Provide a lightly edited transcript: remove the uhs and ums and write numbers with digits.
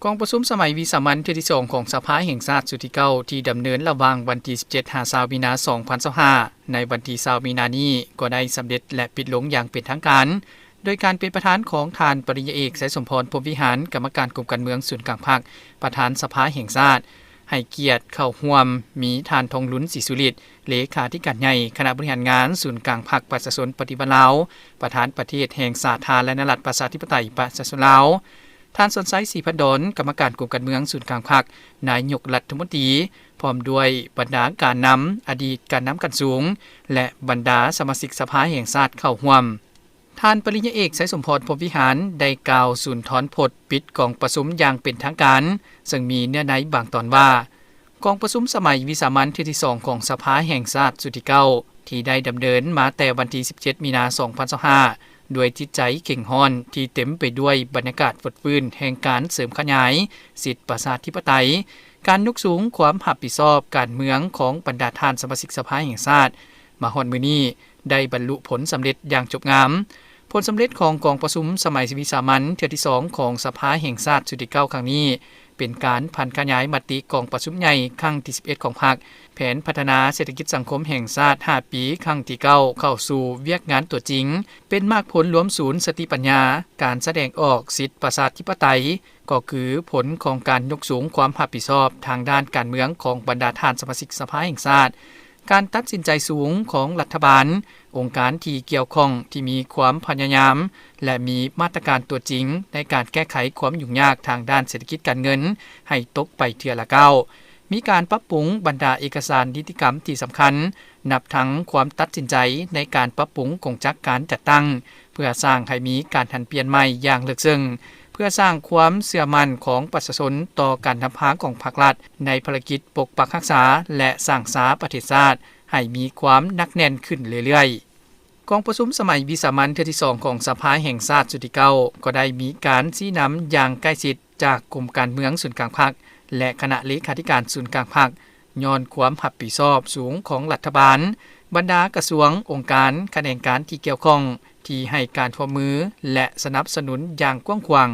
กองประชุมสมัยวิสามัญเทื่อที่2ของสภาแห่งชาติสุดที่9ที่ดำเนินระหว่างวันที่17-20มีนาคม2025ในวันที่20มีนานี้ก็ได้สำเร็จและปิดลงอย่างเป็นทางการโดยการเป็นประธานของท่านปริญญาเอกไสยสมพรพรหมวิหารกรรมการกรมการเมืองศูนย์กลางภาคประธานสภาแห่งชาติให้เกียรติเข้าร่วมมีท่านทองลุ้นศรีสุฤทธิ์เลขาธิการใหญ่คณะบริหารงานศูนย์กลางภาคประชาชนปฏิบัติลาวประธานประเทศแห่งสาธารณรัฐประชาธิปไตยประชาชนลาวท่านสนไซศรีพันดลกรรมการกรมการเมืองศูนย์กลางภาคนายกรัฐมนตรีพร้อมด้วยบรรดาการนำอดีตการนำกันสูงและบรรดาสมาชิกสภาแห่งชาติเข้าร่วมท่านปริญญาเอกไสยสมพรพรหมวิหารได้กล่าวสุนทรพจน์ปิดกองประชุมอย่างเป็นทางการซึ่งมีเนื้อในบางตอนว่ากองประชุมสมัยวิสามัญเทื่อที่2ของสภาแห่งชาติสุดที่9ที่ได้ดำเนินมาแต่วันที่17มีนาคม2025ด้วยจิตใจเข่งฮ้อนที่เต็มไปด้วยบรรยากาศฟดฟื้นแห่งการเสริมขยายสิทธิประชาธิปไตยการยกสูงความรับผิดชอบการเมืองของบรรดาท่านสมาชิกสภาแห่งชาติมาฮอดมื้อนี้ได้บรรลุผลสำเร็จอย่างจบงามผลสำเร็จของกองประชุมสมัยวิสามัญเทื่อที่2ของสภาแห่งชาติสุดที่9ครั้งนี้เป็นการพันขยายมติกองประชุมใหญ่ครั้งที่11ของพรรคแผนพัฒนาเศรษฐกิจสังคมแห่งชาติ5ปีครั้งที่9เข้าสู่เวียกงานตัวจริงเป็นมากผลรวมศูนย์สติปัญญาการแสดงออกสิทธิประชาธิปไตยก็คือผลของการยกสูงความรับผิดชอบทางด้านการเมืองของบรรดาท่านสมาชิกสภาแห่งชาติการตัดสินใจสูงของรัฐบาลองค์การที่เกี่ยวข้องที่มีความพยายามและมีมาตรการตัวจริงในการแก้ไขความยุ่งยากทางด้านเศรษฐกิจการเงินให้ตกไปเทื่อละก้าวมีการปรับปรุงบรรดาเอกสารนิติกรรมที่สำคัญนับทั้งความตัดสินใจในการปรับปรุงกงจักการจัดตั้งเพื่อสร้างให้มีการหันเปลี่ยนใหม่อย่างลึกซึ้งเพื่อสร้างความเชื่อมั่นของประชาชนต่อการทำงานของภาครัฐในภารกิจปกปักรักษาและสร้างสาประเทศชาติให้มีความหนักแน่นขึ้นเรื่อยๆกองประชุมสมัยวิสามัญเทื่อที่2ของสภาแห่งชาติสุดที่9ก็ได้มีการชี้นำอย่างใกล้ชิดจากกรมการเมืองศูนย์กลางภาคและคณะเลขาธิการศูนย์กลางภาคย้อนความรับผิดชอบสูงของรัฐบาลบรรดากระทรวงองค์การแขนงการที่เกี่ยวข้องที่ให้การร่วมมือและสนับสนุนอย่างกว้างขวาง